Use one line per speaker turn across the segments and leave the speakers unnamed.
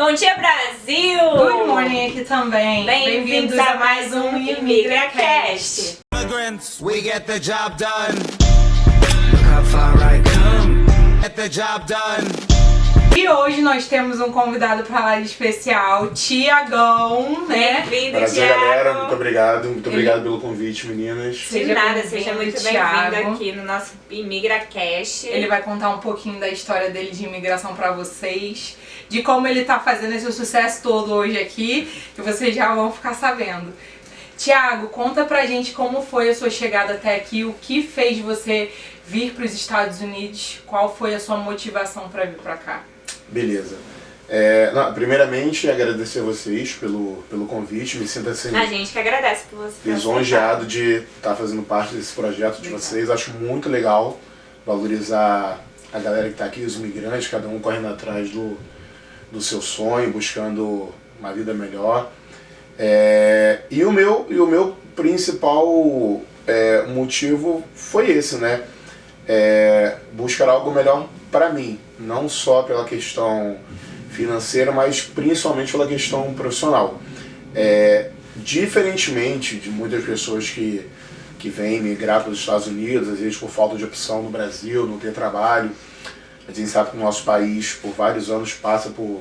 Bom dia, Brasil!
Good morning aqui também.
Bem-vindos a mais um ImigraCast.
Immigrants, we get the job done. Look how far I come. Get the job done.
E hoje nós temos um convidado para lá especial, Tiagão, né?
Bem-vindo,
Prazer,
Thiago.
galera. Muito obrigado pelo convite, meninas.
De nada, seja muito
Thiago.
bem-vindo aqui no nosso ImigraCast.
Ele vai contar um pouquinho da história dele de imigração para vocês, de como ele tá fazendo esse sucesso todo hoje aqui, que vocês já vão ficar sabendo. Tiago, conta pra gente como foi a sua chegada até aqui, o que fez você vir para os Estados Unidos, qual foi a sua motivação para vir para cá?
Beleza. Primeiramente, agradecer a vocês pelo convite. Me sinto assim,
A gente que agradece por você.
lisonjeado de estar fazendo parte desse projeto de vocês. Acho muito legal valorizar a galera que está aqui, os imigrantes, cada um correndo atrás do seu sonho, buscando uma vida melhor. E o meu principal motivo foi esse, né? Buscar algo melhor para mim, não só pela questão financeira, mas principalmente pela questão profissional. Diferentemente de muitas pessoas que vêm migrar para os Estados Unidos, às vezes por falta de opção no Brasil, não ter trabalho, a gente sabe que o nosso país por vários anos passa por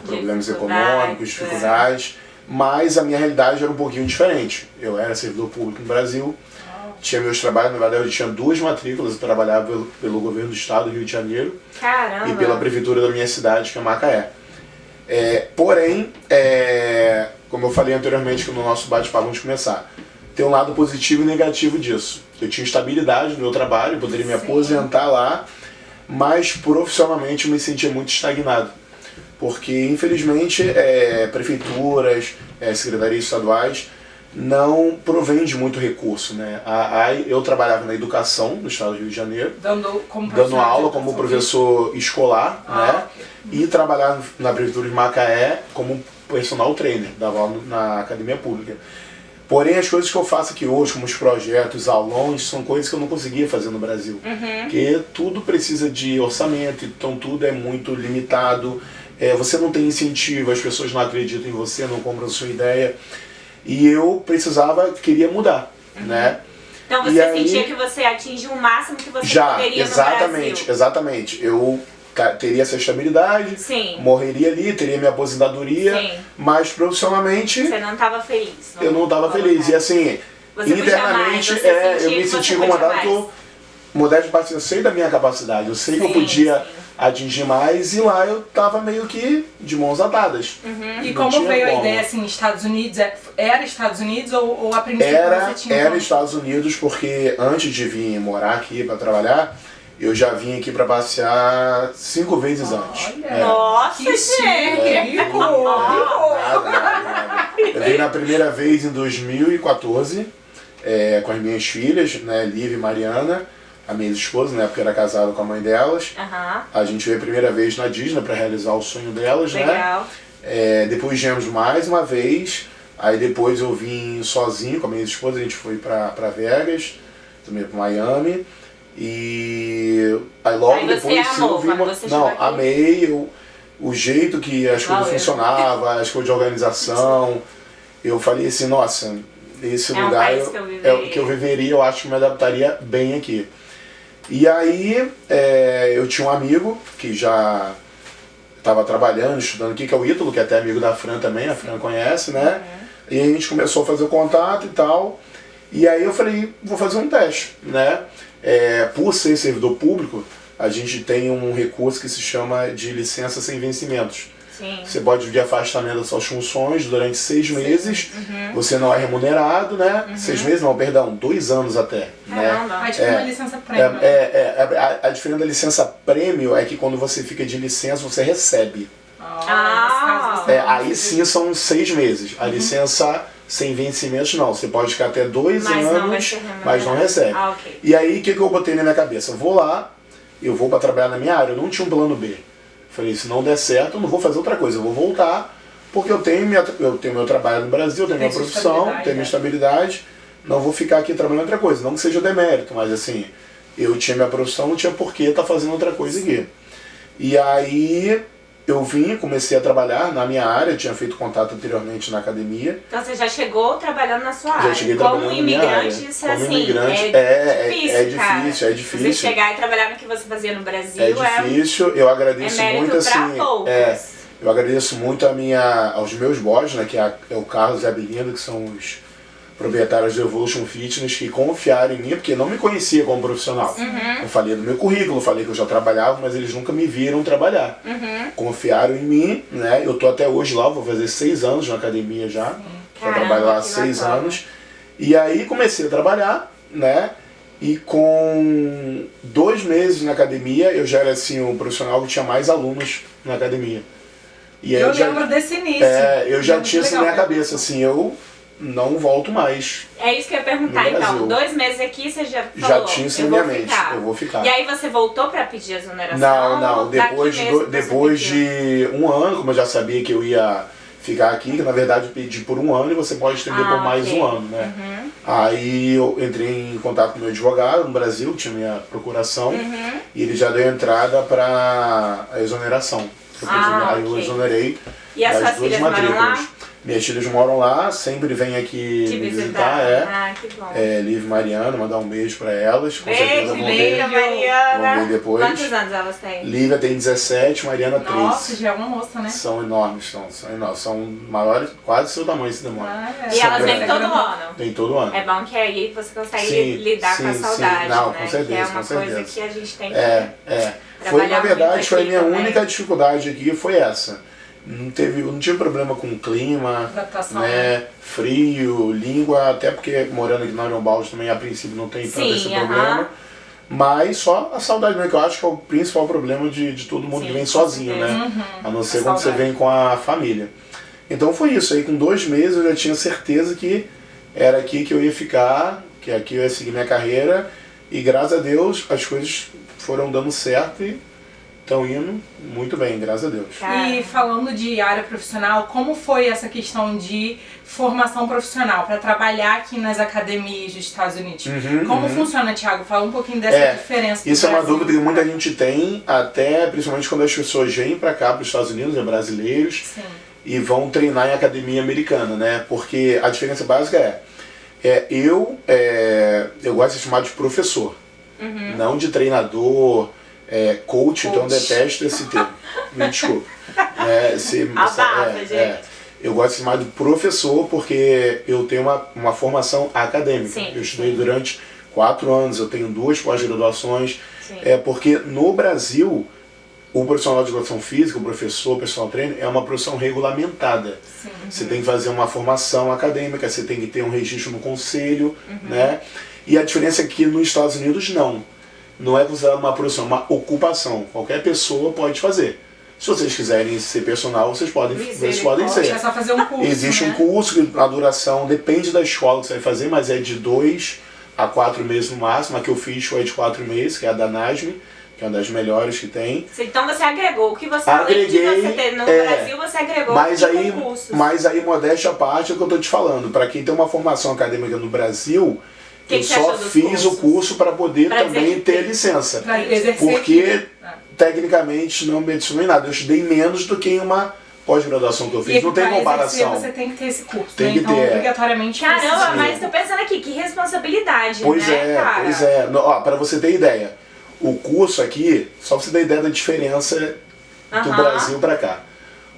problemas econômicos, dificuldades, mas a minha realidade era um pouquinho diferente. Eu era servidor público no Brasil, tinha meus trabalhos, na verdade eu tinha 2 matrículas, eu trabalhava pelo governo do estado do Rio de Janeiro.
Caramba.
E pela prefeitura da minha cidade, que é Macaé. Porém, como eu falei anteriormente que no nosso bate-papo antes de começar, tem um lado positivo e negativo disso. Eu tinha estabilidade no meu trabalho, eu poderia me aposentar lá, mas profissionalmente eu me sentia muito estagnado. Porque infelizmente prefeituras, secretarias estaduais não provém de muito recurso, né? Eu trabalhava na educação no estado do Rio de Janeiro, dando aula como professor escolar, né? Okay. E trabalhava na prefeitura de Macaé como personal trainer, dava aula na academia pública. Porém, as coisas que eu faço aqui hoje, como os projetos, aulões, são coisas que eu não conseguia fazer no Brasil. Porque tudo precisa de orçamento, então tudo é muito limitado, você não tem incentivo, as pessoas não acreditam em você, não compram a sua ideia. E eu queria mudar, né?
Então você sentia que você atingiu o máximo que você poderia no Brasil?
Exatamente. Eu teria essa estabilidade,
Sim.
Morreria ali, teria minha aposentadoria,
Sim.
Mas profissionalmente...
Você não estava feliz.
Eu não estava feliz. E assim,
você
internamente, eu me senti incomodado que eu, modéstia de parte, eu sei da minha capacidade, eu sei que eu podia atingir mais, e lá eu tava meio que de mãos atadas.
E como veio a ideia, assim, Estados Unidos, era Estados Unidos ou a princípio você tinha...
Era Estados Unidos, porque antes de vir morar aqui para trabalhar, eu já vim aqui para passear 5 vezes antes.
Nossa,
que chique!
Nada. Eu vim na primeira vez em 2014, com as minhas filhas, né, Liv e Mariana, a minha esposa, né, porque era casado com a mãe delas. A gente veio a primeira vez na Disney para realizar o sonho delas,
legal,
né? Depois viemos mais uma vez, aí depois eu vim sozinho com a minha esposa, a gente foi para Vegas, também para Miami. E aí logo
aí
depois sim eu vim. Amei o jeito que as coisas funcionavam, as coisas de organização. Eu falei assim, nossa, esse lugar que eu viveria, eu acho que me adaptaria bem aqui. E aí eu tinha um amigo que já estava trabalhando, estudando aqui, que é o Ítalo, que é até amigo da Fran também, a Fran conhece, né? E a gente começou a fazer o contato e tal. E aí eu falei, vou fazer um teste, né? Por ser servidor público, a gente tem um recurso que se chama de licença sem vencimentos.
Sim.
Você pode vir afastamento das suas funções durante 6 meses, você não é remunerado, né? 6 meses não, perdão, 2 anos até. Né?
Mas tipo uma licença prêmio.
A diferença da licença prêmio é que quando você fica de licença, você recebe. Aí sim são 6 meses. A licença sem vencimentos não, você pode ficar até 2 anos, mas não recebe.
Okay.
E aí o que eu botei na minha cabeça? Eu vou lá, eu vou para trabalhar na minha área, eu não tinha um plano B. Falei, se não der certo, eu não vou fazer outra coisa, eu vou voltar, porque eu tenho meu trabalho no Brasil, eu tenho minha profissão, tenho minha estabilidade, não vou ficar aqui trabalhando outra coisa, não que seja demérito, mas assim, eu tinha minha profissão, não tinha porquê estar fazendo outra coisa aqui. E aí eu vim, comecei a trabalhar na minha área, tinha feito contato anteriormente na academia.
Então você já chegou trabalhando na sua área.
Já cheguei trabalhando na minha área.
Isso,
como
assim,
imigrante,
é
difícil.
Você chegar e trabalhar no que você fazia no Brasil
é difícil, eu agradeço
mérito
muito assim.
pra poucos.
Eu agradeço muito aos meus boss, né, que é o Carlos e a Belinda, que são os proprietários do Evolution Fitness, que confiaram em mim, porque não me conhecia como profissional. Eu falei do meu currículo, falei que eu já trabalhava, mas eles nunca me viram trabalhar. Confiaram em mim, né? Eu tô até hoje lá, vou fazer 6 anos na academia já. Já trabalho lá há 6 anos. E aí comecei a trabalhar, né? E com 2 meses na academia, eu já era assim, um profissional que tinha mais alunos na academia. E aí
eu lembro desse início.
Eu já tinha isso na minha cabeça, assim, eu não volto mais.
É isso que eu ia perguntar, então. 2 meses aqui você já falou,
já tinha isso na minha mente, eu vou ficar.
E aí você voltou pra pedir exoneração?
Não, depois de 1 ano, como eu já sabia que eu ia ficar aqui, que na verdade eu pedi por 1 ano e você pode estender por mais 1 ano, né? Aí eu entrei em contato com o meu advogado no Brasil, que tinha minha procuração, e ele já deu entrada para a exoneração. Aí eu exonerei.
E as suas filhas moram lá?
Minhas filhas moram lá, sempre vêm aqui me visitar.
Que bom.
Liv e Mariana, mandar um beijo pra elas. Com certeza vão
Liv, Mariana.
Vão ver depois.
Quantos anos elas têm?
Lívia tem 17, Mariana 13.
Nossa, já é uma moça, né?
São enormes, são enormes. São maiores, quase seu tamanho esse demônio.
E elas vêm todo ano?
Vem todo ano.
É bom que aí você consegue lidar com a saudade,
Não,
né?
com certeza,
que é uma
com
coisa
certeza.
que a gente tem que
Foi, na verdade, foi a minha
também.
única dificuldade aqui, foi essa. Não tive problema com o clima,
adaptação,
né? Frio, língua, até porque morando aqui na Arombalde também a princípio não tem tanto esse problema. Mas só a saudade mesmo, que eu acho que é o principal problema de todo mundo que vem sozinho, né? A não ser quando você vem com a família. Então foi isso, aí com 2 meses eu já tinha certeza que era aqui que eu ia ficar, que aqui eu ia seguir minha carreira, e graças a Deus as coisas foram dando certo e estão indo muito bem, graças a Deus.
E falando de área profissional, como foi essa questão de formação profissional para trabalhar aqui nas academias dos Estados Unidos? Como funciona, Thiago? Fala um pouquinho dessa diferença.
Isso é uma dúvida que muita gente tem, até principalmente quando as pessoas vêm para cá, para os Estados Unidos, brasileiros, e vão treinar em academia americana, né? Porque a diferença básica eu gosto de ser chamado de professor, não de treinador. Coach, então eu detesto esse termo. Me desculpa. Eu gosto de ser chamado de professor porque eu tenho uma formação acadêmica. Eu estudei durante 4 anos, eu tenho 2 pós-graduações. Porque no Brasil, o profissional de educação física, o professor, o personal trainer, é uma profissão regulamentada. Você tem que fazer uma formação acadêmica, você tem que ter um registro no conselho, né? E a diferença é que nos Estados Unidos não é considerado uma profissão, uma ocupação. Qualquer pessoa pode fazer. Se vocês quiserem ser personal, vocês podem ser.
É só fazer um curso,
existe um curso, a duração depende da escola que você vai fazer, mas é de 2 a 4 meses no máximo. A que eu fiz foi de 4 meses, que é a da NASME, que é uma das melhores que tem.
Então você agregou. O que você, além de você ter no Brasil, você agregou cursos.
Mas aí, modéstia à parte, é o que eu estou te falando. Para quem tem uma formação acadêmica no Brasil, eu só fiz o curso para poder também ter licença. Porque, tecnicamente, não me adicionou em nada. Eu estudei menos do que em uma pós-graduação que eu fiz. Não tem comparação.
Você tem que ter esse curso,
tem que
então
ter.
Obrigatoriamente.
Caramba, mas tô pensando aqui, que responsabilidade,
pois
né, cara?
Pois é. Para você ter ideia, o curso aqui, só pra você ter ideia da diferença do Brasil para cá.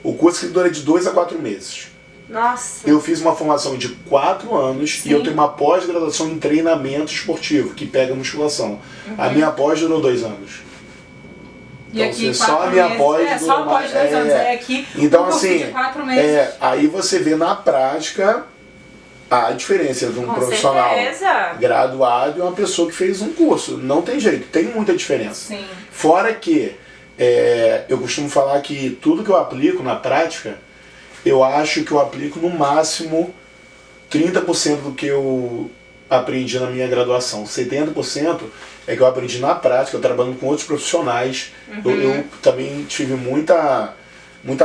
O curso que dura de 2 a 4 meses.
Nossa.
Eu fiz uma formação de 4 anos e eu tenho uma pós-graduação em treinamento esportivo, que pega musculação. A minha pós durou 2 anos.
E
então,
aqui
só a minha pós
só após 2 anos. Aqui
então,
um
assim,
de 4 meses.
aí você vê na prática a diferença de um profissional graduado e uma pessoa que fez um curso. Não tem jeito, tem muita diferença. Fora que eu costumo falar que tudo que eu aplico na prática, eu acho que eu aplico no máximo 30% do que eu aprendi na minha graduação. 70% é que eu aprendi na prática, eu trabalhando com outros profissionais. Eu também tive muita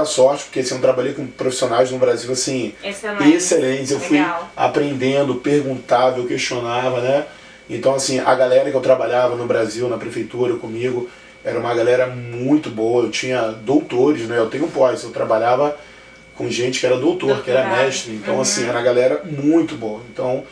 sorte, porque assim, eu trabalhei com profissionais no Brasil assim, excelentes. Eu fui aprendendo, perguntava, eu questionava, né? Então assim, a galera que eu trabalhava no Brasil, na prefeitura comigo, era uma galera muito boa, eu tinha doutores, né? Eu tenho pós, eu trabalhava com gente que era doutor, que era mestre, então assim, era uma galera muito boa. Então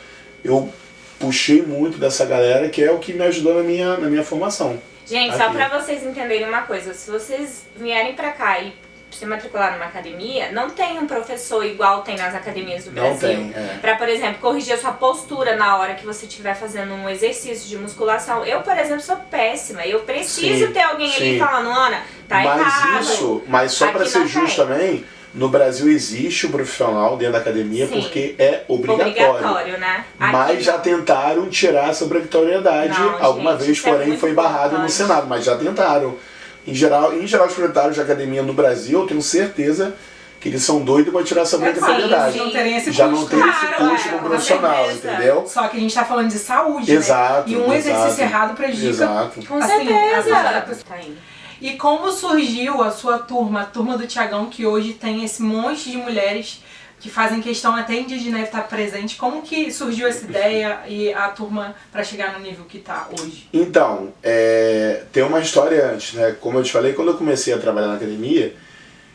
eu puxei muito dessa galera, que é o que me ajudou na minha formação.
Gente, só pra vocês entenderem uma coisa, se vocês vierem pra cá e se matricular numa academia, não tem um professor igual tem nas academias do Brasil.
Não tem,
Pra, por exemplo, corrigir a sua postura na hora que você estiver fazendo um exercício de musculação. Eu, por exemplo, sou péssima. Eu preciso ter alguém ali falando, Ana, tá errado.
Mas só pra ser justo também, no Brasil existe o profissional dentro da academia porque é obrigatório,
né?
Mas já tentaram tirar essa obrigatoriedade alguma vez, porém foi barrado no Senado, mas já tentaram. Em geral, os proprietários de academia no Brasil, eu tenho certeza que eles são doidos para tirar essa obrigatoriedade.
Não terem esse
já
custo.
não tem esse custo com o profissional, entendeu?
Só que a gente tá falando de saúde,
exato,
né? E um exercício errado prejudica.
Exato.
Com certeza.
E como surgiu a sua turma, a turma do Thiagão, que hoje tem esse monte de mulheres que fazem questão até em dia de neve estar presente. Como que surgiu essa ideia e a turma para chegar no nível que está hoje?
Então, tem uma história antes, né? Como eu te falei, quando eu comecei a trabalhar na academia,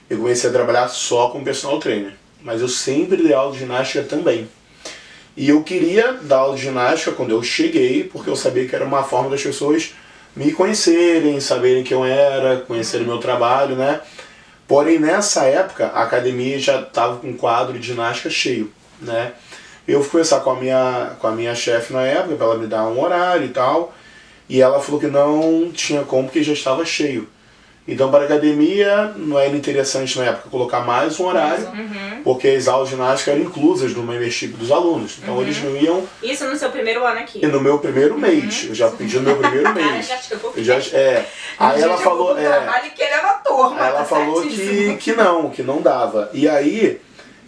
eu comecei a trabalhar só com personal trainer. Mas eu sempre dei aula de ginástica também. E eu queria dar aula de ginástica quando eu cheguei, porque eu sabia que era uma forma das pessoas me conhecerem, saberem quem eu era, conhecerem meu trabalho, né? Porém, nessa época, a academia já estava com um quadro de ginástica cheio, né? Eu fui conversar com a minha chefe na época, para ela me dar um horário e tal, e ela falou que não tinha como, porque já estava cheio. Então, para a academia, não era interessante na época colocar mais um horário, porque as aulas de ginástica eram inclusas no membership dos alunos. Então, eles não iam...
Isso no seu primeiro ano aqui?
E no meu primeiro mês. Eu já pedi no meu primeiro mês. Aí ela falou...
trabalho querendo a turma,
aí ela falou que não dava. E aí,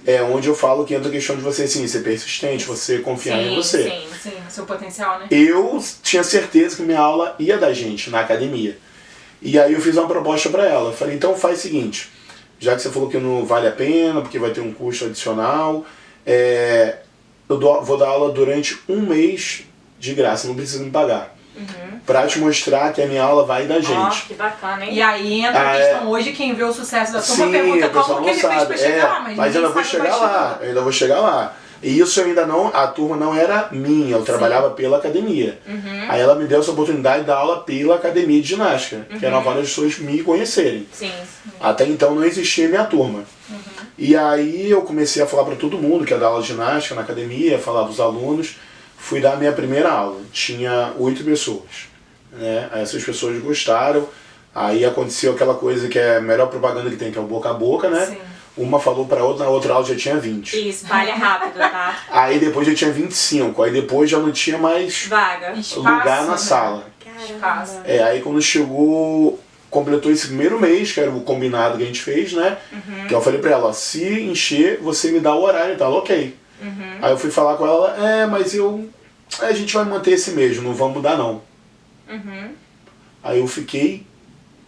é onde eu falo que entra a questão de você, assim, ser persistente, você confiar em você.
Sim, no seu potencial, né?
Eu tinha certeza que minha aula ia dar gente na academia. E aí eu fiz uma proposta para ela. Falei, então faz o seguinte, já que você falou que não vale a pena, porque vai ter um custo adicional, eu vou dar aula durante um mês de graça, não precisa me pagar. Pra te mostrar que a minha aula vai dar gente.
Que bacana, hein?
E aí entra a questão, hoje quem vê o sucesso da turma pergunta como que ele fez pra chegar lá, mas
eu ainda vou chegar lá. E isso a turma não era minha, eu trabalhava pela academia. Aí ela me deu essa oportunidade de dar aula pela academia de ginástica, que era uma forma das pessoas me conhecerem. Até então não existia minha turma. E aí eu comecei a falar para todo mundo que ia dar aula de ginástica na academia, falar para os alunos. Fui dar a minha primeira aula, tinha 8 pessoas. Né? Aí essas pessoas gostaram, aí aconteceu aquela coisa que é a melhor propaganda que tem, que é o boca a boca, né?
Sim.
Uma falou pra outra, na outra aula já tinha 20.
E espalha rápido, tá?
Aí depois já tinha 25, aí depois já não tinha mais
vaga,
lugar na sala.
Caramba.
Aí quando chegou, completou esse primeiro mês, que era o combinado que a gente fez, né? Que eu falei pra ela, ó, se encher, você me dá o horário e tal, ok. Aí eu fui falar com ela, mas a gente vai manter esse mesmo, não vamos mudar não. Aí eu fiquei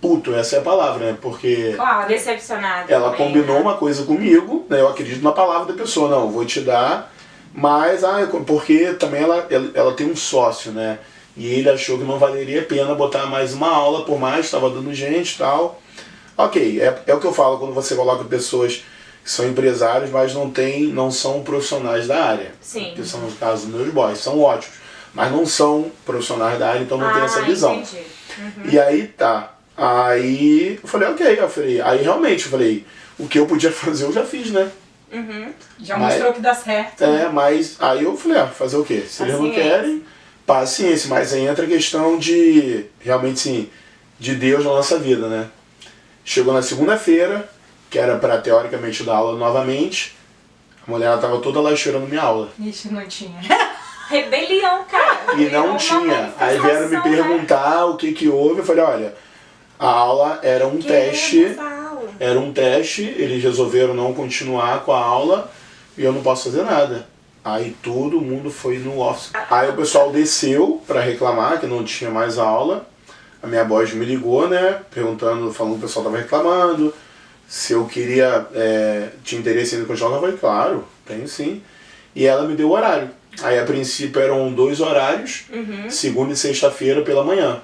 puto, essa é a palavra, né? Porque
decepcionado.
Ela
também,
combinou
né?
uma coisa comigo, né? Eu acredito na palavra da pessoa, não, eu vou te dar, mas porque também ela tem um sócio, né? E ele achou que não valeria a pena botar mais uma aula, por mais estava dando gente e tal. Ok, é o que eu falo quando você coloca pessoas que são empresários, mas não são profissionais da área.
Sim.
Que são, no caso, meus boys, são ótimos, mas não são profissionais da área, então não tem essa visão.
Entendi.
E aí tá. Aí eu falei, ok, aí realmente eu falei, o que eu podia fazer eu já fiz, né?
Já mostrou que dá certo.
Mas aí eu falei, fazer o quê? Se eles não querem, paciência, mas aí entra a questão de, realmente sim, de Deus na nossa vida, né? Chegou na segunda-feira, que era pra teoricamente dar aula novamente, a mulher tava toda lá chorando minha aula.
Ixi, não tinha.
Rebelião, cara.
E não tinha. Aí vieram me perguntar o que houve, eu falei, olha, a aula era um teste, eles resolveram não continuar com a aula e eu não posso fazer nada. Aí todo mundo foi no office. Aí o pessoal desceu pra reclamar que não tinha mais aula. A minha boss me ligou, né, falando que o pessoal tava reclamando, se eu queria, tinha interesse em continuar. Eu falei, claro, tenho sim. E ela me deu o horário. Aí a princípio eram 2 horários, segunda e sexta-feira pela manhã.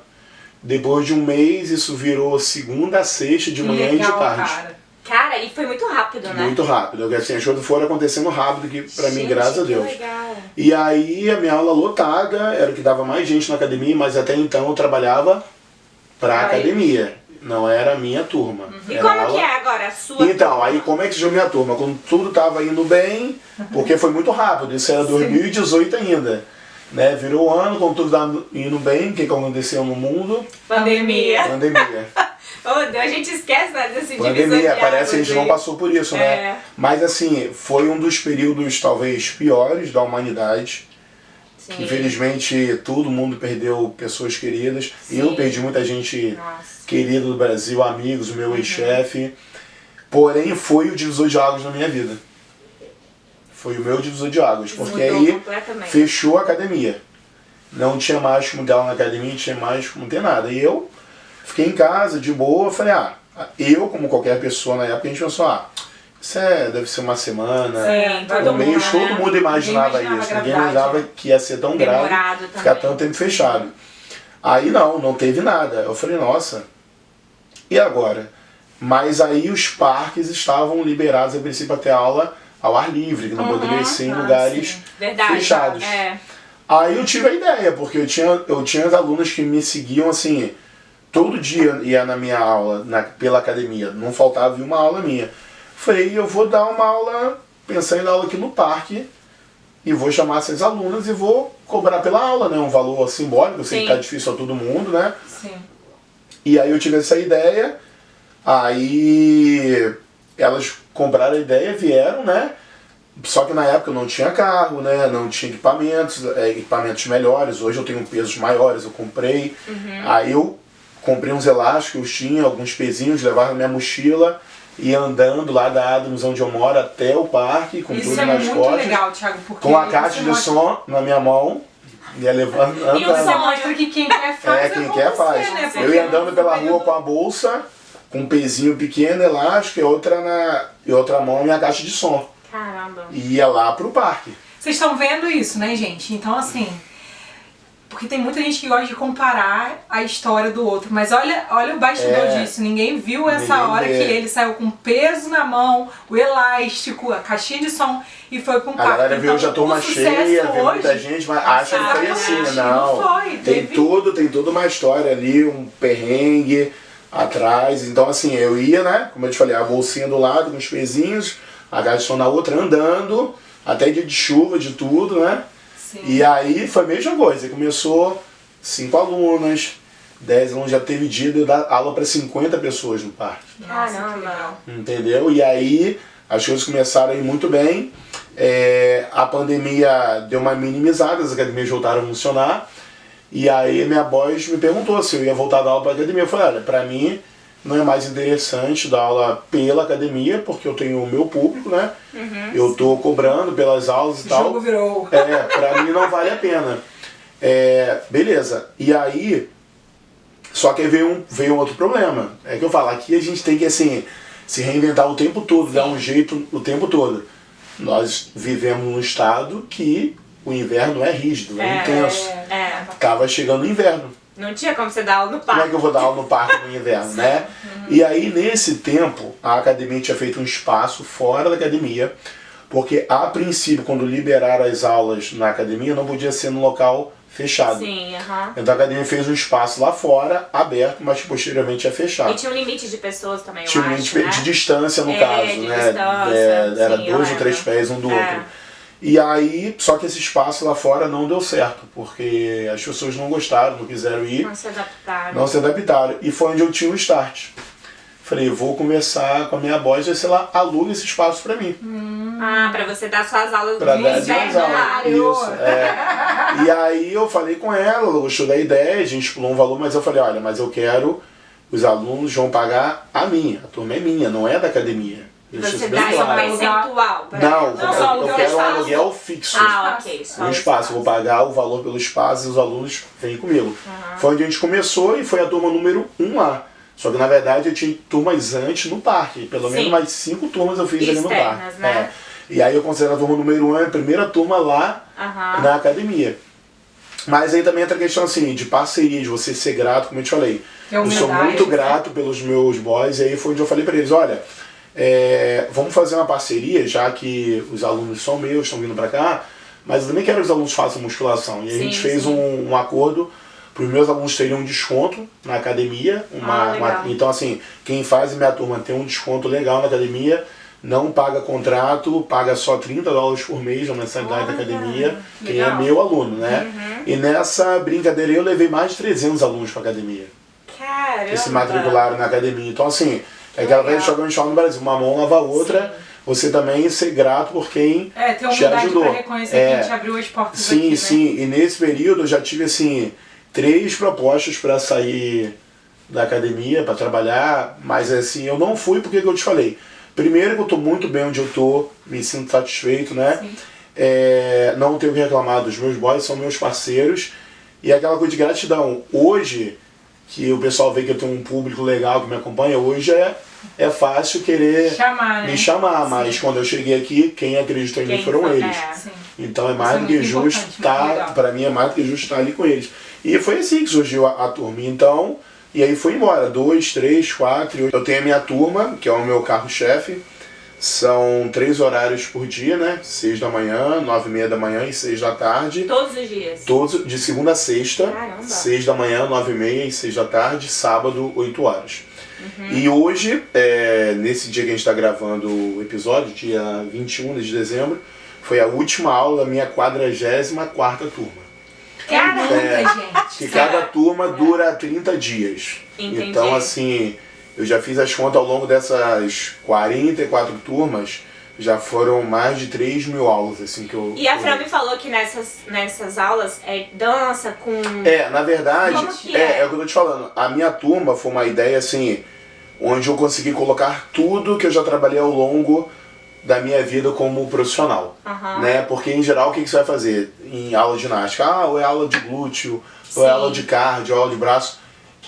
Depois de um mês, isso virou segunda a sexta, de manhã e de tarde.
Cara, e foi muito rápido, né?
Muito rápido. Assim, as coisas foram acontecendo rápido, que pra mim, graças a Deus.
Legal.
E aí, a minha aula lotada, era o que dava mais gente na academia, mas até então eu trabalhava pra academia. Não era a minha turma.
E como que é agora a sua
Então,
turma?
aí como é que surgiu minha turma? Quando tudo tava indo bem, porque foi muito rápido, isso era 2018 ainda. Né? Virou o ano, quando tudo tava indo bem, o que aconteceu no mundo?
Pandemia.
Pandemia.
Oh, Deus, a gente esquece, né, desse
Pandemia, parece que a gente não passou por isso, né?
É.
Mas assim, foi um dos períodos talvez piores da humanidade.
Sim.
Infelizmente, todo mundo perdeu pessoas queridas.
Sim.
Eu perdi muita gente
Nossa.
querida do Brasil, amigos, o meu ex-chefe. Porém, foi o divisor de águas na minha vida. Foi o meu divisor de águas. Porque
Mudou
aí
completamente.
fechou a academia. Não tinha mais como dar aula na academia, não tinha mais como ter nada. E eu fiquei em casa, de boa, falei, eu, como qualquer pessoa na época, a gente pensou, isso deve ser uma semana.
Sim, todo
No mês,
mundo,
todo
né?
mundo imaginava
Ninguém
isso.
imaginava a
Ninguém
gravidade,
imaginava que ia ser tão grave,
Demorado
ficar
também.
tanto tempo fechado. Aí não teve nada. Eu falei, nossa, e agora? Mas aí os parques estavam liberados a princípio até aula ao ar livre, que não poderia ser em lugares
Verdade.
fechados.
É.
Aí eu tive a ideia, porque eu tinha as alunas que me seguiam assim, todo dia ia na minha aula, pela academia, não faltava uma aula minha. Falei, eu vou dar uma aula, pensando em dar aula aqui no parque, e vou chamar essas alunas e vou cobrar pela aula, né? Um valor simbólico, eu sei que tá difícil a todo mundo, né?
Sim.
E aí eu tive essa ideia, aí elas compraram a ideia, vieram, né? Só que na época eu não tinha carro, né? Não tinha equipamentos melhores. Hoje eu tenho pesos maiores, eu comprei. Aí eu comprei uns elásticos, tinha alguns pezinhos, levava na minha mochila, ia andando lá da Adams, onde eu moro, até o parque, com
Isso
tudo
é
nas
muito
costas,
legal, Thiago, porque
com a caixa de
mostra-
som na minha mão, ia levando,
E o
Você
som?
mostra que quem quer faz.
quem
com
quer
você,
faz.
né?
Eu
Porque
ia andando pela
você
rua com a bolsa, com um pezinho pequeno, elástico, e outra mão minha caixa de som.
Caramba.
E ia lá pro parque.
Vocês estão vendo isso, né, gente? Então, assim, porque tem muita gente que gosta de comparar a história do outro, mas olha o bastidor disso. Ninguém viu essa
Ninguém
hora
vê.
que ele saiu com peso na mão, o elástico, a caixinha de som e foi com o
A
parque.
galera viu já turma
o sucesso
cheia, vê muita
hoje,
gente, mas acha que foi assim,
exatamente,
não.
não foi,
Tem toda uma história ali, um perrengue atrás. Então assim, eu ia, né, como eu te falei, a bolsinha do lado com os pezinhos, a caixa de som na outra, andando, até dia de chuva, de tudo, né?
Sim.
E aí foi a mesma coisa, começou 5 alunas, 10 alunos, já teve dia de eu dar aula para 50 pessoas no parque.
Nossa, que
Caramba.
legal.
Entendeu? E aí as coisas começaram a ir muito bem. A pandemia deu uma minimizada, as academias voltaram a funcionar. E aí minha boss me perguntou se eu ia voltar a dar aula para academia. Eu falei, olha, pra mim não é mais interessante dar aula pela academia, porque eu tenho o meu público, né? Eu tô cobrando pelas aulas e
O
tal.
jogo virou.
Pra mim não vale a pena. Beleza. E aí, só que veio um outro problema. É que eu falo, aqui a gente tem que assim, se reinventar o tempo todo, dar um jeito o tempo todo. Nós vivemos num estado que o inverno é rígido, é intenso. Tava chegando o inverno.
Não tinha como você dar aula no
Como é
parque.
que eu vou dar aula no parque no inverno, né? E aí, nesse tempo, a academia tinha feito um espaço fora da academia, porque a princípio, quando liberaram as aulas na academia, não podia ser no local fechado.
Sim, aham.
Então a academia fez um espaço lá fora, aberto, mas que posteriormente é fechado.
E tinha um limite de pessoas também, eu
Tinha um
acho,
limite
né?
de distância, no
É,
caso,
de
né?
distância,
Era
sim, eu
2 ou 3
lembro.
pés um do outro. E aí, só que esse espaço lá fora não deu certo, porque as pessoas não gostaram, não quiseram ir,
Não se adaptaram.
não se adaptaram. E foi onde eu tinha o start. Falei, vou conversar com a minha boss, sei lá, aluga esse espaço pra mim.
Ah, pra você dar suas aulas
Pra
no
dar as minhas aulas.
Sério?
Isso, E aí eu falei com ela, ela gostou da ideia, a gente pulou um valor, mas eu falei, olha, mas eu quero, os alunos vão pagar a minha, a turma é minha, não é da academia. Deixa
Você
isso bem
dá só um
claro.
percentual pra
Não,
ela.
só
eu
o
quero um
espaço.
aluguel fixo.
Ah, ok. Só
Um espaço, eu vou pagar o valor pelo espaço e os alunos vêm comigo. Foi onde a gente começou e foi a turma número 1 lá. Só que na verdade eu tinha turmas antes no parque. Pelo menos
Sim.
mais 5 turmas eu fiz ali no
Externas,
parque.
né?
E aí eu considero a turma número 1 a primeira turma lá
Aham.
na academia. Mas aí também entra a questão assim, de parceria, de você ser grato, como eu te falei. Eu sou muito grato pelos meus boys, e aí foi onde eu falei pra eles, olha, vamos fazer uma parceria, já que os alunos são meus, estão vindo pra cá, mas eu também quero que os alunos façam musculação. E a gente fez um acordo para os meus alunos terem um desconto na academia. Então assim, quem faz em minha turma tem um desconto legal na academia, não paga contrato, paga só $30 por mês na mensalidade da academia, quem é meu aluno, né? E nessa brincadeira eu levei mais de 300 alunos para academia.
Caramba!
Que se matricularam na academia. Então assim, é aquela vez que jogamos no Brasil, uma mão lava a outra. Sim. Você também ser grato por quem
ter humildade para reconhecer que a gente abriu as portas aqui, né?
Sim. E nesse período eu já tive assim 3 propostas para sair da academia, para trabalhar, mas assim, eu não fui porque que eu te falei. Primeiro que eu tô muito bem onde eu tô, me sinto satisfeito, né? Não tenho que reclamar dos meus boys, são meus parceiros. E aquela coisa de gratidão. Hoje, que o pessoal vê que eu tenho um público legal que me acompanha, hoje é fácil querer me chamar, mas quando eu cheguei aqui, quem acreditou em mim foram eles. Então é mais do que justo estar, pra mim é mais do que justo estar ali com eles. E foi assim que surgiu a turma. Então, e aí foi embora, 2, 3, 4. Eu tenho a minha turma, que é o meu carro-chefe. São 3 horários por dia, né? 6 da manhã, 9h30 da manhã e 6 da tarde.
Todos os dias?
Todos, de segunda a sexta.
Caramba.
6 da manhã, 9h30 e 6 da tarde. Sábado, 8 horas. E hoje, nesse dia que a gente está gravando o episódio, dia 21 de dezembro, foi a última aula da minha 44ª turma.
Caramba, gente!
Que cada turma dura 30 dias.
Entendi.
Então, assim, eu já fiz as contas ao longo dessas 44 turmas, já foram mais de 3.000 aulas, assim, que eu...
E a Fran me falou que nessas aulas é dança com...
na verdade,
como que
é o que eu tô te falando. A minha turma foi uma ideia, assim, onde eu consegui colocar tudo que eu já trabalhei ao longo da minha vida como profissional, né? Porque em geral o que você vai fazer em aula de ginástica? Ou é aula de glúteo, ou é aula de cardio, aula de braço.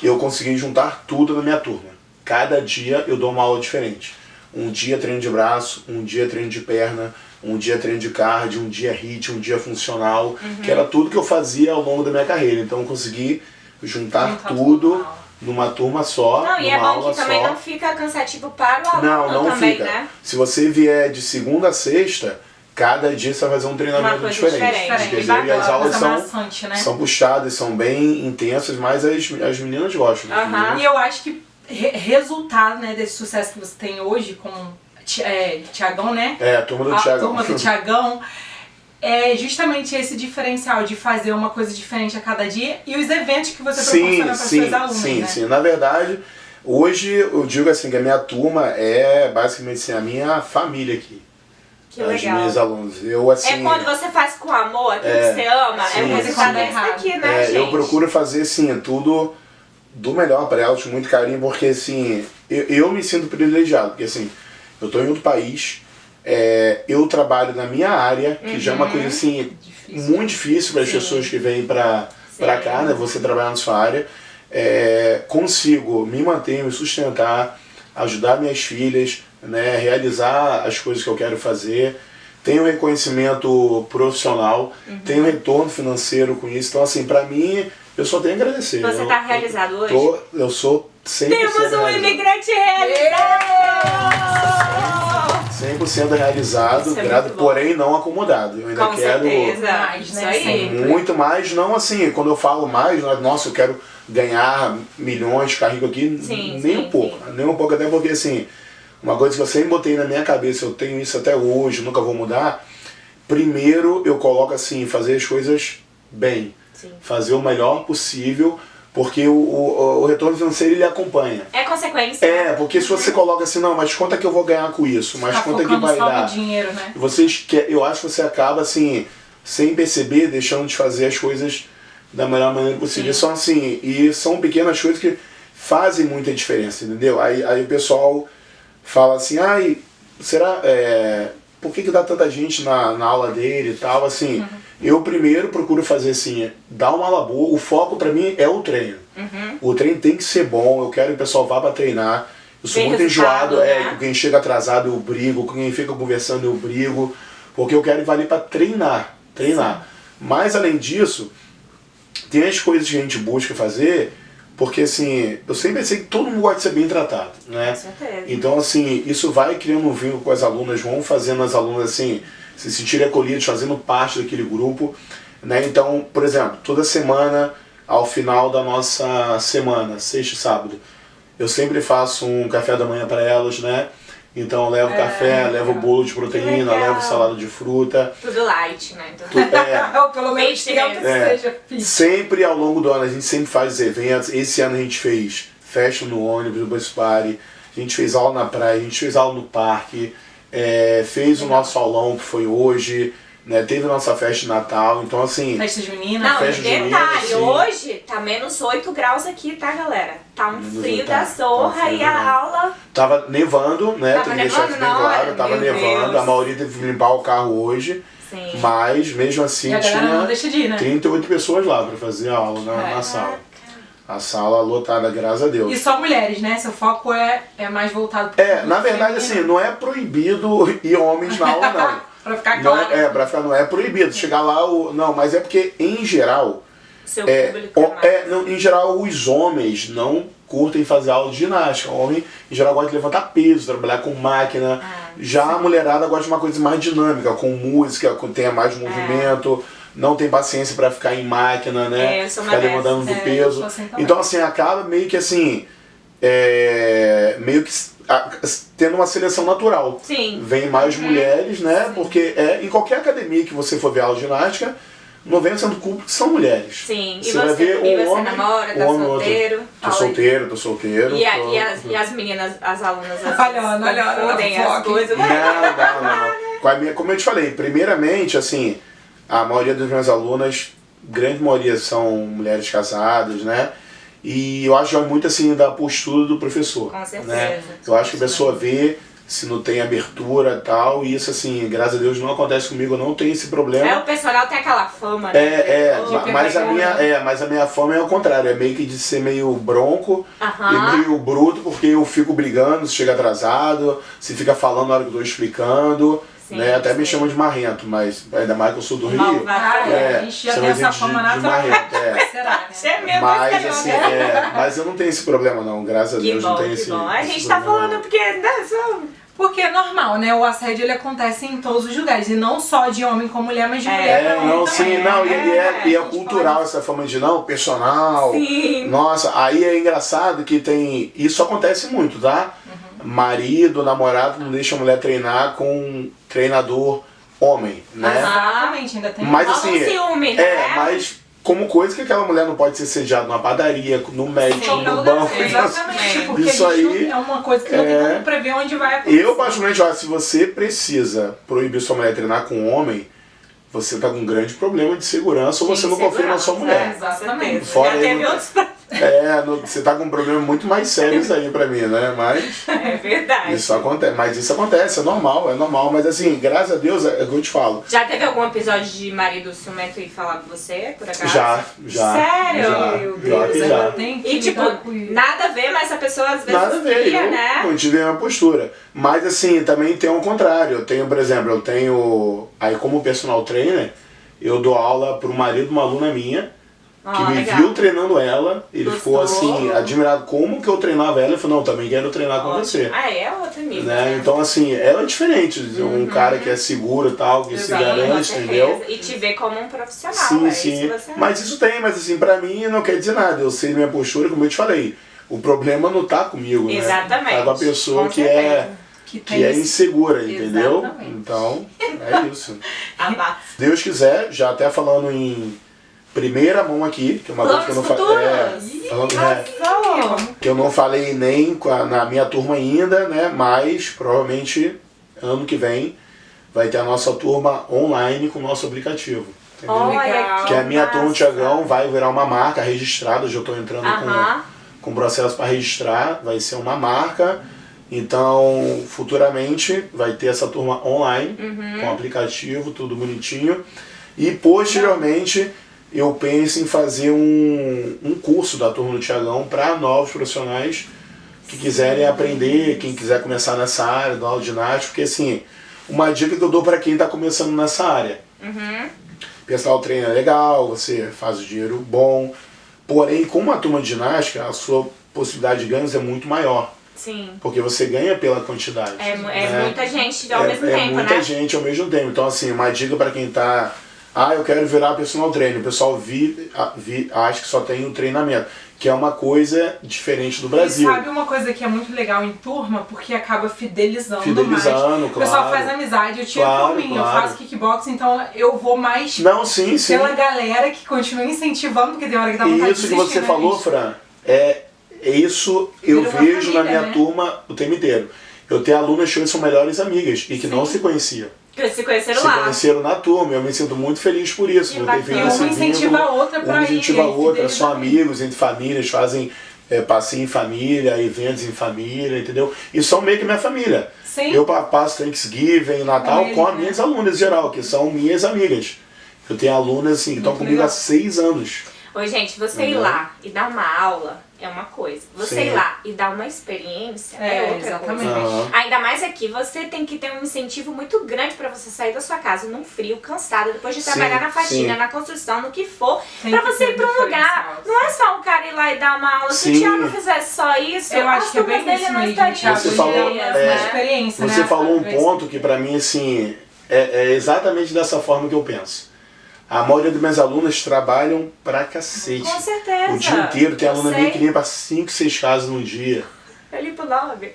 Eu consegui juntar tudo na minha turma. Cada dia eu dou uma aula diferente. Um dia treino de braço, um dia treino de perna, um dia treino de cardio, um dia HIIT, um dia funcional, que era tudo que eu fazia ao longo da minha carreira. Então eu consegui juntar tudo numa turma só,
Não, e é
numa
bom
aula
que também
só.
não fica cansativo para o aluno
Não
também,
fica.
né?
Se você vier de segunda a sexta, cada dia você vai fazer um treinamento diferente. Quer dizer, e as aulas são puxadas, são bem intensas, mas as meninas gostam.
E eu acho que resultado, né, desse sucesso que você tem hoje com Thiagão, né?
A turma do Thiagão.
A turma do Thiagão. É justamente esse diferencial de fazer uma coisa diferente a cada dia e os eventos que você proporciona para os seus alunos, né?
Sim. Na verdade, hoje eu digo assim que a minha turma é basicamente assim, a minha família aqui.
Que legal.
Os meus alunos. Eu, assim,
quando você faz com amor, aquilo que você ama, o resultado é esse aqui, né, gente?
Eu procuro fazer assim, tudo do melhor para elas, com muito carinho, porque assim, eu me sinto privilegiado, porque assim, eu estou em outro país, eu trabalho na minha área, que já é uma coisa assim, muito difícil para as pessoas que vêm para cá, né? Você trabalhar na sua área, consigo me manter, me sustentar, ajudar minhas filhas, né? Realizar as coisas que eu quero fazer, tenho reconhecimento profissional, tenho retorno financeiro com isso, então assim, para mim, eu só tenho a agradecer.
Você está realizado hoje?
Eu sou 100%
Temos um
realizado.
imigrante realizado!
100% realizado, porém não acomodado. Eu ainda
Com
quero
certeza. Mais, né? Isso aí.
Muito mais, não assim, quando eu falo mais, nossa, eu quero ganhar milhões, carrego aqui, nem um pouco, até porque assim, uma coisa que eu sempre botei na minha cabeça, eu tenho isso até hoje, nunca vou mudar. Primeiro eu coloco assim, fazer as coisas bem, fazer o melhor possível, porque o retorno financeiro ele acompanha. É
consequência.
Porque se você coloca assim, não, mas quanto é que eu vou ganhar com isso? Mas quanto é que vai dar?
Dinheiro, né?
Eu acho que você acaba assim, sem perceber, deixando de fazer as coisas da melhor maneira possível. São assim, e são pequenas coisas que fazem muita diferença, entendeu? Aí o pessoal fala assim, será, por que dá tanta gente na aula dele e tal, assim... Eu primeiro procuro fazer assim, dar uma aula boa, o foco pra mim é o treino. O treino tem que ser bom, eu quero que o pessoal vá pra treinar. Eu sou muito enjoado, com quem chega atrasado eu brigo, com quem fica conversando eu brigo, porque eu quero ir ali pra treinar. Mas além disso, tem as coisas que a gente busca fazer, porque assim, eu sempre pensei que todo mundo gosta de ser bem tratado, né?
Com certeza.
Então assim, isso vai criando um vínculo com as alunas, vão fazendo as alunas assim, se sentirem acolhidas, fazendo parte daquele grupo, né? Então, por exemplo, toda semana, ao final da nossa semana, sexta e sábado, eu sempre faço um café da manhã para elas, né? Então eu levo café, levo bolo de proteína, levo salada de fruta.
Tudo light, né? Então,
Ou pelo menos tenta que seja fit.
Sempre ao longo do ano, a gente sempre faz eventos. Esse ano a gente fez festa no ônibus, no bus party, a gente fez aula na praia, a gente fez aula no parque, fez o nosso aulão que foi hoje, né? Teve a nossa festa de Natal, então assim...
Festa de menina.
Não,
festa
detalhe,
junina, assim.
hoje tá menos 8 graus aqui, tá, galera? Tá um
Menos
frio
8,
da zorra
frio
e a
mesmo.
aula...
Tava nevando, né?
Tava
Tem que deixar isso bem
nevando,
claro,
não,
tava
meu
nevando,
Deus.
a maioria teve que limpar o carro hoje,
Sim.
mas mesmo assim
E a galera não deixa de ir, né?
38 pessoas lá pra fazer a aula na sala. A sala lotada, graças a Deus.
E só mulheres, né? Seu foco é mais voltado pro
Na verdade, assim, não é proibido ir homens na aula, não.
Pra ficar
Não
claro.
pra ficar, não é proibido. Chegar lá, não, mas é porque, em geral,
Seu público é mais...
em geral, os homens não curtem fazer aula de ginástica. O homem, em geral, gosta de levantar peso, trabalhar com máquina. Já a mulherada gosta de uma coisa mais dinâmica, com música, tenha mais movimento. Não tem paciência pra ficar em máquina, né?
Eu sou uma
ficar
dessas.
levantando do
Eu
peso.
sou assim também.
Então, assim, acaba meio que assim, tendo uma seleção natural.
Sim.
Vem mais mulheres, né? Porque em qualquer academia que você for ver aula de ginástica, 90% do público são mulheres.
Sim.
Você vai ver
e
um
você
homem,
namora, tá
um homem,
solteiro?
Tô solteiro.
E as meninas, as alunas, as
Olha,
confundem as coisas.
Não. Como eu te falei, primeiramente, assim, a maioria das minhas alunas, grande maioria são mulheres casadas, né? E eu acho muito assim da postura do professor.
Com certeza.
Né? Eu acho que a pessoa vê se não tem abertura e tal, e isso assim, graças a Deus não acontece comigo, eu não tenho esse problema.
O personal tem aquela fama, né?
Mas a minha fama é ao contrário, é meio que de ser meio bronco e meio bruto, porque eu fico brigando se chega atrasado, se fica falando na hora que eu tô explicando.
Sim,
né? Até me chamam de marrento, mas ainda mais que eu sou do Rio.
A gente já tem essa fama natural.
Será? Você é mesmo,
mas assim, mas eu não tenho esse problema não, graças a Deus não tenho esse problema.
A gente tá falando porque...
Porque é normal, né? O assédio ele acontece em todos os lugares. E não só de homem com mulher, mas de mulher pra homem também.
E é cultural essa fama de personal.
Sim.
Nossa, aí é engraçado que tem... Isso acontece muito, tá? Marido, namorado não deixa a mulher treinar com um treinador homem, né?
Exatamente, ainda tem
mas, assim,
ciúme, né?
Mas como coisa que aquela mulher não pode ser sediada numa padaria, no médico, no banco.
Exatamente, porque
isso
a gente
aí
é uma coisa que não tem como prever onde vai acontecer.
Eu, particularmente, se você precisa proibir sua mulher de treinar com um homem, você tá com um grande problema de segurança ou você não confia na sua mulher.
Exatamente.
Fora
Já teve outros...
você tá com um problema muito mais sério aí pra mim, né? Mas...
É verdade.
Isso acontece, é normal, mas assim, graças a Deus, é o que eu te falo.
Já teve algum episódio de marido ciumento e falar com você, por acaso?
Já.
Sério?
Meu Deus,
já.
E
tipo, nada a ver, mas a pessoa às vezes
Nada a ver,
cria, né?
eu tive a minha postura. Mas assim, também tem um contrário. Por exemplo, aí como personal trainer, eu dou aula pro marido de uma aluna minha, que me viu treinando ela, ele ficou assim, admirado como que eu treinava ela, e falou, não, também quero treinar com você.
É outro nível.
Né? Então assim, ela é diferente, um cara que é seguro e tal, que se garante, entendeu?
E te vê como um profissional.
Sim. Mas isso tem, mas assim, pra mim não quer dizer nada, eu sei minha postura, como eu te falei. O problema não tá comigo, né?
Exatamente.
Tá com a pessoa que é insegura, entendeu?
Exatamente.
Então, é isso.
Se
Deus quiser, já até falando em primeira mão aqui, que é uma coisa que eu não falei. Que eu não falei nem na minha turma ainda, né? Mas provavelmente ano que vem vai ter a nossa turma online com o nosso aplicativo. Entendeu?
Olha,
que a minha turma, o Thiagão, vai virar uma marca registrada, já estou entrando com processo para registrar, vai ser uma marca. Então, futuramente vai ter essa turma online, com aplicativo, tudo bonitinho. E posteriormente eu penso em fazer um curso da turma do Thiagão para novos profissionais que quiserem aprender, quem quiser começar nessa área, do aula de ginástica, porque assim, uma dica que eu dou para quem está começando nessa área. personal trainer é legal, você faz o dinheiro bom, porém, com uma turma de ginástica, a sua possibilidade de ganhos é muito maior.
Sim.
Porque você ganha pela quantidade.
É
né?
muita gente ao mesmo tempo,
muita
né?
gente ao mesmo tempo. Então, assim, uma dica para quem tá... eu quero virar personal trainer. O pessoal acha que só tem o treinamento, que é uma coisa diferente do Brasil.
E sabe uma coisa que é muito legal em turma? Porque acaba fidelizando mais.
Claro.
O pessoal faz amizade. Eu tinha por mim, eu faço kickboxing, então eu vou mais pela galera que continua incentivando, porque tem hora que dá vontade de
desistir. Isso que você falou, Fran, isso eu vejo na minha turma o tempo inteiro. Eu tenho alunas que hoje são melhores amigas e que não se conheciam.
Que se conheceram lá.
Se conheceram na turma, eu me sinto muito feliz por isso. Por ter feito esse vínculo.
Incentiva a outra pra ir.
Incentiva a outra, são amigos entre famílias, fazem passeio em família, eventos em família, entendeu? E são meio que minha família.
Sim.
Eu passo Thanksgiving, Natal com as minhas alunas em geral, que são minhas amigas. Eu tenho alunas assim, que estão comigo há 6 anos.
Oi, gente, você ir lá e dar uma aula é uma coisa. Você ir lá e dar uma experiência é outra coisa. Ainda mais aqui, você tem que ter um incentivo muito grande pra você sair da sua casa num frio, cansado, depois de trabalhar na faxina, na construção, no que for, pra você ir pra um lugar. Não é só um cara ir lá e dar uma aula. Se o Thiago fizesse só isso,
eu acho que é bem
dele não estariam
Você falou,
experiência,
você falou um ponto que pra mim, assim, é exatamente dessa forma que eu penso. A maioria das minhas alunas trabalham pra cacete.
Com certeza.
O dia inteiro. Tem aluna minha que limpa 5, 6 casas num dia.
Eu limpo 9.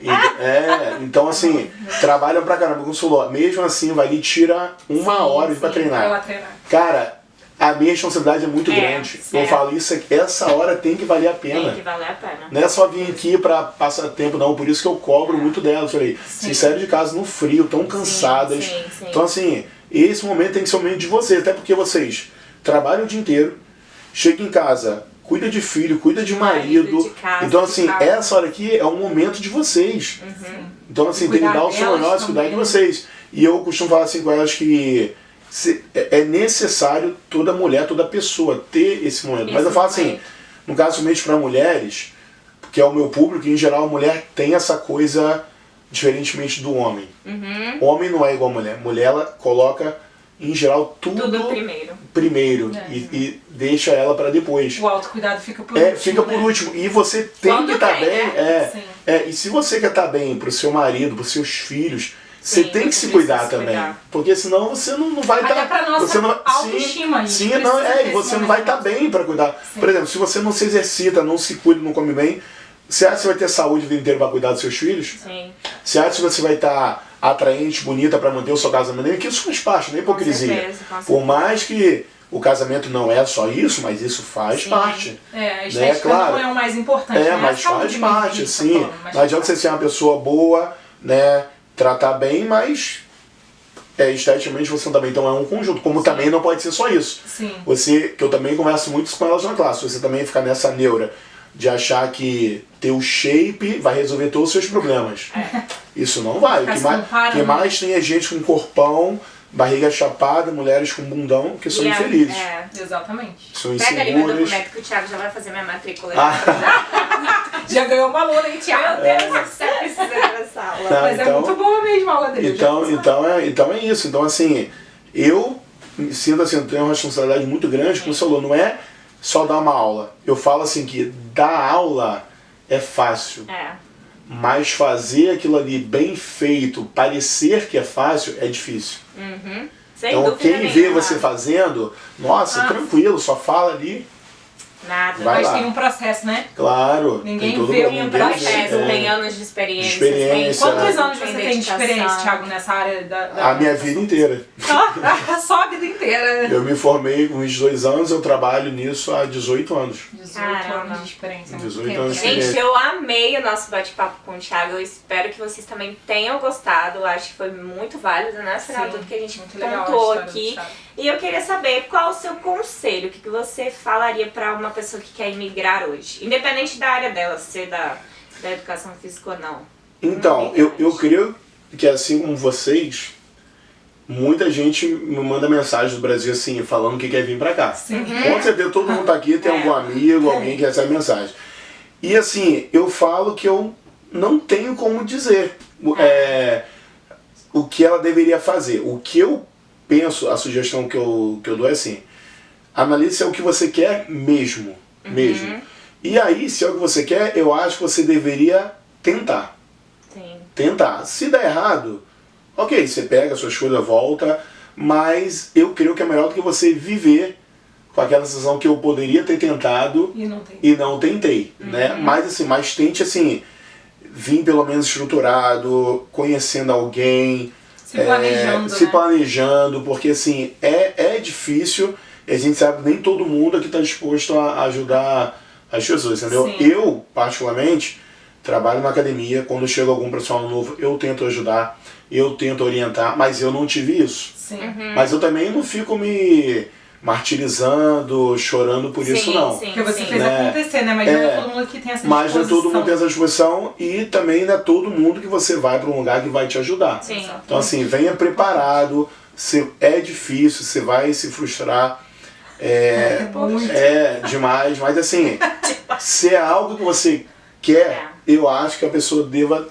Então assim, trabalham pra caramba. Como você falou, mesmo assim, vai ali e tira uma hora pra treinar. Cara, a minha responsabilidade é muito grande. Certo. Eu falo isso, essa hora tem que valer a pena.
Tem que valer a pena.
Não é só vir aqui pra passar tempo, não. Por isso que eu cobro muito delas. Falei, vocês saem de casa no frio, tão cansadas. Sim. Então assim... Esse momento tem que ser o momento de vocês, até porque vocês trabalham o dia inteiro, chegam em casa, cuida de filho, cuida de marido.
De casa,
então assim, essa hora aqui é o momento de vocês. Então assim, tem que dar o seu melhor, cuidar de vocês. E eu costumo falar assim com elas que é necessário toda mulher, toda pessoa ter esse momento. Mas eu falo assim, no caso mesmo para mulheres, que é o meu público, em geral a mulher tem essa coisa... diferentemente do homem. Homem não é igual a mulher. Mulher, ela coloca, em geral, tudo primeiro e deixa ela para depois.
O autocuidado fica por último.
Fica por último. E você tem que estar bem. E se você quer estar bem pro seu marido, pros seus filhos, você tem que se cuidar também. Porque senão você não vai estar...
Até pra nossa autoestima.
E você não vai estar bem para cuidar. Por exemplo, se você não se exercita, não se cuida, não come bem... Você acha que você vai ter saúde o vida inteira para cuidar dos seus filhos?
Sim.
Você acha que você vai estar atraente, bonita para manter o seu casamento? Que isso faz parte, não é hipocrisia.
Com certeza.
Por mais que o casamento não é só isso, mas isso faz parte.
A estética não é o mais importante.
Mas faz parte, sim. Não adianta você ser uma pessoa boa, né, tratar bem, mas esteticamente você também. Então é um conjunto. Como também não pode ser só isso.
Sim.
Que eu também converso muito com elas na classe, você também ficar nessa neura de achar que ter o shape vai resolver todos os seus problemas. Isso não vai. O que mais tem é gente com corpão, barriga chapada, mulheres com bundão, que são infelizes.
Exatamente.
São
Pega ali meu
inseguras.
documento que o Thiago já vai fazer minha matrícula.
Já ganhou uma aluna, hein, Thiago?
Meu Deus, você precisa dessa aula.
Mas é muito boa mesmo a aula dele.
Então é isso. Então assim, eu me sinto assim, eu tenho uma responsabilidade muito grande, como você falou, não é só dar uma aula. Eu falo assim que dar aula é fácil. Mas fazer aquilo ali bem feito, parecer que é fácil, é difícil. Então quem vê você fazendo, nossa, tranquilo, só fala ali.
Nada.
Mas tem um processo, né?
Claro.
Ninguém vê um processo.
Tem anos de experiência.
Quantos anos você tem de experiência, Thiago, nessa área
A minha vida inteira.
Só a vida inteira.
Eu me formei com 22 anos, eu trabalho nisso há 18 anos.
18 anos de experiência.
18 anos de experiência.
Gente, eu amei o nosso bate-papo com o Thiago. Eu espero que vocês também tenham gostado. Eu acho que foi muito válido, né? Afinal, tudo que a gente contou aqui. E eu queria saber qual o seu conselho, o que você falaria para uma pessoa que quer imigrar hoje, independente da área dela, ser da educação física ou não.
Então, eu creio que assim como vocês, muita gente me manda mensagem do Brasil assim, falando que quer vir pra cá. Com certeza todo mundo tá aqui, tem algum amigo, alguém que recebe mensagem. E assim, eu falo que eu não tenho como dizer o que ela deveria fazer. O que eu penso, a sugestão que eu dou é assim, analise se é o que você quer mesmo. E aí, se é o que você quer, eu acho que você deveria tentar.
Sim.
Tentar. Se der errado, ok, você pega, suas coisas, volta, mas eu creio que é melhor do que você viver com aquela sensação que eu poderia ter tentado e não tentei, né? Mas assim, tente assim, vir pelo menos estruturado, conhecendo alguém, se planejando, porque assim, é difícil, a gente sabe que nem todo mundo aqui está disposto a ajudar as pessoas, entendeu?
Sim.
Eu, particularmente, trabalho na academia, quando chega algum profissional novo, eu tento ajudar, eu tento orientar, mas eu não tive isso.
Sim.
Mas eu também não fico me martirizando, chorando por isso, não.
Porque você fez acontecer, né? Mas não é todo mundo que tem essa disposição.
Mas não é todo mundo tem essa disposição e também não é todo mundo que você vai para um lugar que vai te ajudar.
Sim.
Então assim, venha preparado, é difícil, você vai se frustrar, demais, mas assim, se é algo que você quer, eu acho que a pessoa deva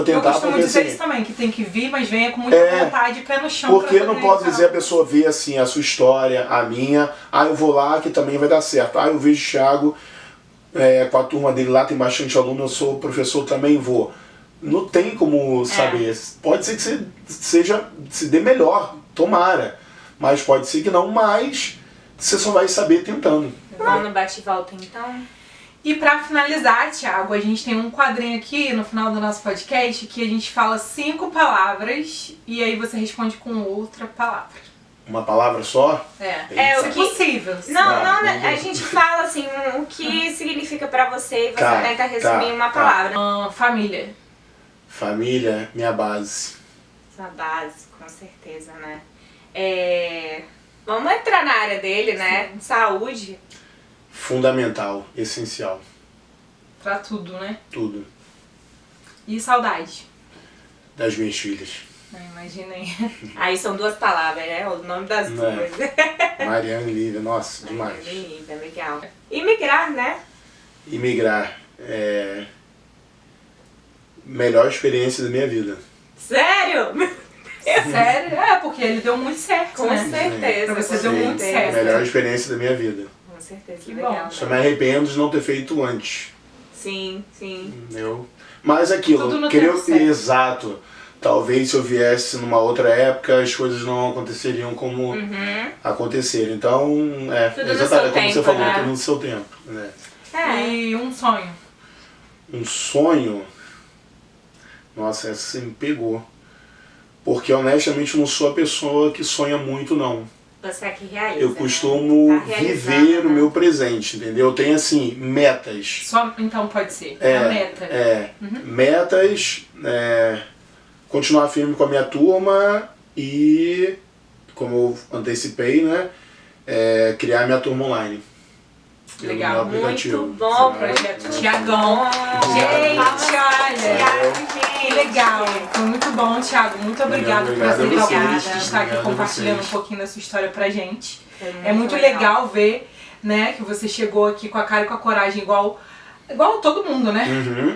tentar.
Eu costumo dizer
assim,
isso também, que tem que vir, mas venha com muita vontade, pé no chão.
Porque eu não posso dizer a pessoa ver assim a sua história, a minha, eu vou lá que também vai dar certo. Eu vejo o Thiago com a turma dele lá, tem bastante aluno, eu sou professor, também vou. Não tem como saber. Pode ser que você se dê melhor, tomara. Mas pode ser que não, mas você só vai saber tentando.
Vamos no bate-volta então?
E pra finalizar, Thiago, a gente tem um quadrinho aqui no final do nosso podcast que a gente fala 5 palavras e aí você responde com outra palavra.
Uma palavra só?
Se possível.
Não, a gente fala assim, o que significa pra você e você tenta resumir uma palavra.
Família.
Família, minha base.
Sua base, com certeza, né? Vamos entrar na área dele, né? Saúde.
Fundamental, essencial.
Pra tudo, né?
Tudo.
E saudade.
Das minhas filhas.
Imaginei.
Aí são 2 palavras, né? O nome das duas.
Mariana e Lívia, nossa, demais.
Mariana e Lívia, legal. Imigrar, né?
Imigrar. Melhor experiência da minha vida.
Sério?
Sério? Porque ele deu muito certo,
Com
né?
certeza.
Pra você deu muito certo.
Melhor experiência da minha vida.
Com certeza,
Que
legal.
bom.
Só me arrependo de não ter feito antes.
Sim.
Mas aquilo,
Tudo no
creio
tempo
que
certo.
Exato. Talvez se eu viesse numa outra época as coisas não aconteceriam como aconteceram. Então,
Tudo no
exatamente
seu
como
tempo,
você falou,
né?
tudo no seu tempo. Né?
E um sonho.
Um sonho. Nossa, essa você me pegou. Porque honestamente eu não sou a pessoa que sonha muito, não.
Você é que realiza.
Eu costumo
Tá realizando,
viver o
né?
meu presente, entendeu? Eu tenho assim, metas.
Então pode ser. A meta.
Metas, continuar firme com a minha turma e, como eu antecipei, né? Criar minha turma online.
Legal.
Pelo meu aplicativo.
Muito bom,
Né?
Projeto Tiagão. Gente, olha. Que legal. Foi muito bom, Thiago. Muito obrigado por aceitar o convite de estar aqui compartilhando um pouquinho da sua história pra gente. É muito legal ver, né, que você chegou aqui com a cara e com a coragem igual todo mundo, né?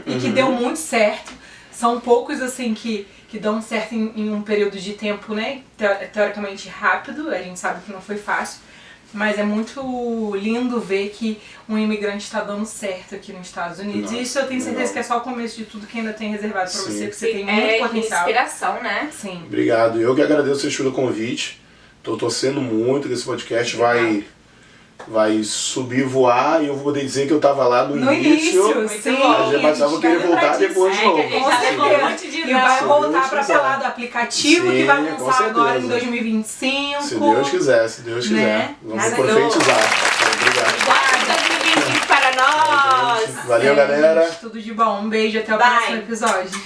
E que deu muito certo. São poucos, assim, que dão certo em um período de tempo, né, teoricamente rápido. A gente sabe que não foi fácil. Mas é muito lindo ver que um imigrante está dando certo aqui nos Estados Unidos. E isso eu tenho certeza que é só o começo de tudo que ainda tem reservado para você, porque você tem muito potencial.
Inspiração, né?
Sim.
Obrigado. Eu que agradeço vocês pelo convite. Tô torcendo muito que esse podcast vai subir, voar, e eu vou poder dizer que eu tava lá no início.
Sim.
Mas eu vou querer voltar depois de novo.
Com certeza. E vai voltar para falar do aplicativo que vai lançar agora em 2025.
Se Deus quiser, se Deus quiser. Vamos profetizar. Obrigado.
2025 para nós!
Valeu, galera.
Tudo de bom. Um beijo, até o próximo episódio.